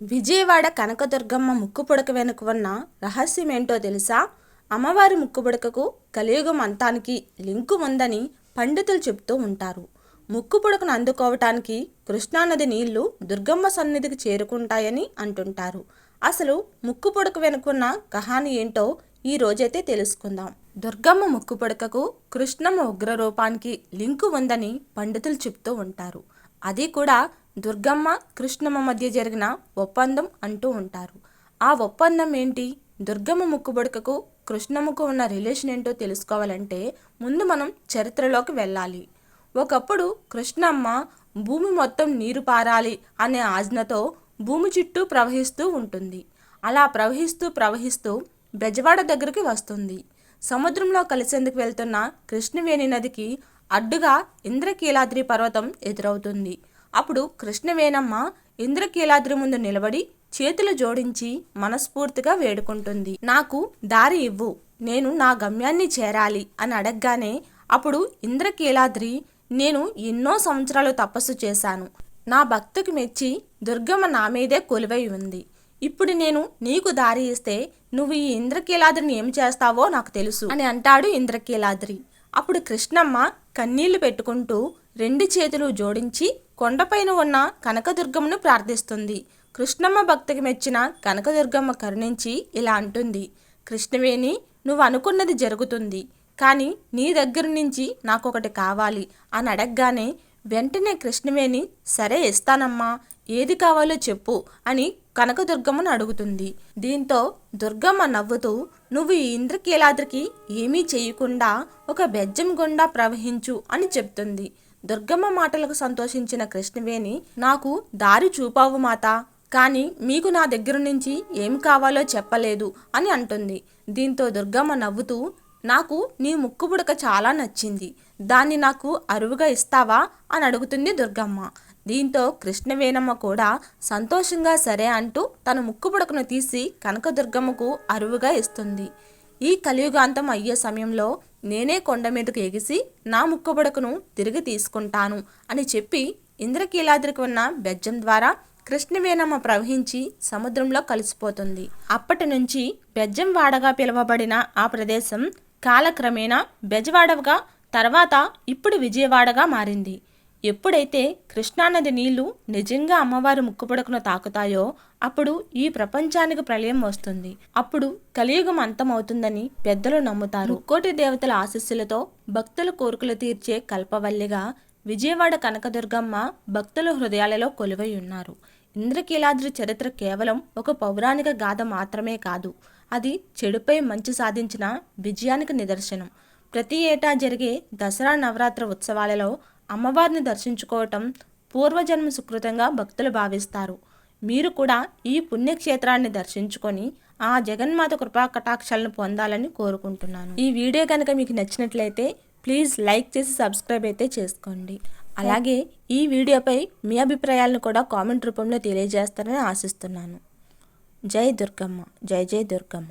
విజయవాడ కనకదుర్గమ్మ ముక్కుపుడక వెనుక ఉన్న రహస్యం ఏంటో తెలుసా? అమ్మవారి ముక్కుపుడకకు కలియుగం అంతానికి లింకు ఉందని పండితులు చెప్తూ ఉంటారు. ముక్కుపుడకను అందుకోవటానికి కృష్ణానది నీళ్లు దుర్గమ్మ సన్నిధికి చేరుకుంటాయని అంటుంటారు. అసలు ముక్కుపుడక వెనుకున్న కహాని ఏంటో ఈ రోజైతే తెలుసుకుందాం. దుర్గమ్మ ముక్కుపుడకకు కృష్ణమ్మ ఉగ్రరూపానికి లింకు ఉందని పండితులు చెప్తూ ఉంటారు. అది కూడా దుర్గమ్మ కృష్ణమ్మ మధ్య జరిగిన ఒప్పందం అంటూ ఉంటారు. ఆ ఒప్పందం ఏంటి? దుర్గమ్మ ముక్కుపుడకకు కృష్ణమ్మకు ఉన్న రిలేషన్ ఏంటో తెలుసుకోవాలంటే ముందు మనం చరిత్రలోకి వెళ్ళాలి. ఒకప్పుడు కృష్ణమ్మ భూమి మొత్తం నీరు పారాలి అనే ఆజ్ఞతో భూమి చుట్టూ ప్రవహిస్తూ ఉంటుంది. అలా ప్రవహిస్తూ బెజవాడ దగ్గరికి వస్తుంది. సముద్రంలో కలిసేందుకు వెళ్తున్న కృష్ణవేణి నదికి అడ్డుగా ఇంద్రకీలాద్రి పర్వతం ఎదురవుతుంది. అప్పుడు కృష్ణవేణమ్మ ఇంద్రకీలాద్రి ముందు నిలబడి చేతులు జోడించి మనస్ఫూర్తిగా వేడుకుంటుంది. నాకు దారి ఇవ్వు, నేను నా గమ్యాన్ని చేరాలి అని అడగగానే అప్పుడు ఇంద్రకీలాద్రి, నేను ఎన్నో సంవత్సరాలు తపస్సు చేశాను. నా భక్తికి మెచ్చి దుర్గమ్మ నా మీదే కొలువై ఉంది. ఇప్పుడు నేను నీకు దారి ఇస్తే నువ్వు ఈ ఇంద్రకీలాద్రిని ఏం చేస్తావో నాకు తెలుసు అని అంటాడు ఇంద్రకీలాద్రి. అప్పుడు కృష్ణమ్మ కన్నీళ్లు పెట్టుకుంటూ రెండు చేతులు జోడించి కొండపైన ఉన్న కనకదుర్గమ్మను ప్రార్థిస్తుంది. కృష్ణమ్మ భక్తికి మెచ్చిన కనకదుర్గమ్మ కరుణించి ఇలా అంటుంది, కృష్ణవేణి, నువ్వు అనుకున్నది జరుగుతుంది, కానీ నీ దగ్గర నుంచి నాకొకటి కావాలి అని అడగగానే వెంటనే కృష్ణవేణి, సరే ఇస్తానమ్మా, ఏది కావాలో చెప్పు అని కనకదుర్గమ్మను అడుగుతుంది. దీంతో దుర్గమ్మ నవ్వుతూ, నువ్వు ఈ ఇంద్రకీలాద్రికి ఏమీ చేయకుండా ఒక బెజ్జం గుండా ప్రవహించు అని చెప్తుంది. దుర్గమ్మ మాటలకు సంతోషించిన కృష్ణవేణి, నాకు దారి చూపావు మాత, కానీ మీకు నా దగ్గర నుంచి ఏం కావాలో చెప్పలేదు అని అంటుంది. దీంతో దుర్గమ్మ నవ్వుతూ, నాకు నీ ముక్కుపుడక చాలా నచ్చింది, దాన్ని నాకు అరువుగా ఇస్తావా అని అడుగుతుంది దుర్గమ్మ. దీంతో కృష్ణవేణమ్మ కూడా సంతోషంగా సరే అంటూ తన ముక్కుపుడకను తీసి కనకదుర్గమ్మకు అరువుగా ఇస్తుంది. ఈ కలియుగాంతం అయ్యే సమయంలో నేనే కొండ మీదకు ఎగిసి నా ముక్కుపుడకను తిరిగి తీసుకుంటాను అని చెప్పి ఇంద్రకీలాద్రికి ఉన్న బెజ్జం ద్వారా కృష్ణవేణమ్మ ప్రవహించి సముద్రంలో కలిసిపోతుంది. అప్పటి నుంచి బెజ్జం వాడగా పిలువబడిన ఆ ప్రదేశం కాలక్రమేణా బెజవాడగా, తర్వాత ఇప్పుడు విజయవాడగా మారింది. ఎప్పుడైతే కృష్ణానది నీళ్లు నిజంగా అమ్మవారి ముక్కుపుడకను తాకుతాయో అప్పుడు ఈ ప్రపంచానికి ప్రళయం వస్తుంది. అప్పుడు కలియుగం అంతమవుతుందని పెద్దలు నమ్ముతారు. కోటి దేవతల ఆశీస్సులతో భక్తుల కోరికలు తీర్చే కల్పవల్లిగా విజయవాడ కనకదుర్గమ్మ భక్తుల హృదయాలలో కొలువై ఉన్నారు. ఇంద్రకీలాద్రి చరిత్ర కేవలం ఒక పౌరాణిక గాథ మాత్రమే కాదు, అది చెడుపై మంచి సాధించిన విజయానికి నిదర్శనం. ప్రతి ఏటా జరిగే దసరా నవరాత్రి ఉత్సవాలలో అమ్మవారిని దర్శించుకోవటం పూర్వజన్మ సుకృతంగా భక్తులు భావిస్తారు. మీరు కూడా ఈ పుణ్యక్షేత్రాన్ని దర్శించుకొని ఆ జగన్మాత కృపా కటాక్షాలను పొందాలని కోరుకుంటున్నాను. ఈ వీడియో కనుక మీకు నచ్చినట్లయితే ప్లీజ్ లైక్ చేసి సబ్స్క్రైబ్ అయితే చేసుకోండి. అలాగే ఈ వీడియోపై మీ అభిప్రాయాలను కూడా కామెంట్ రూపంలో తెలియజేస్తారని ఆశిస్తున్నాను. జై దుర్గమ్మ, జై జై దుర్గమ్మ.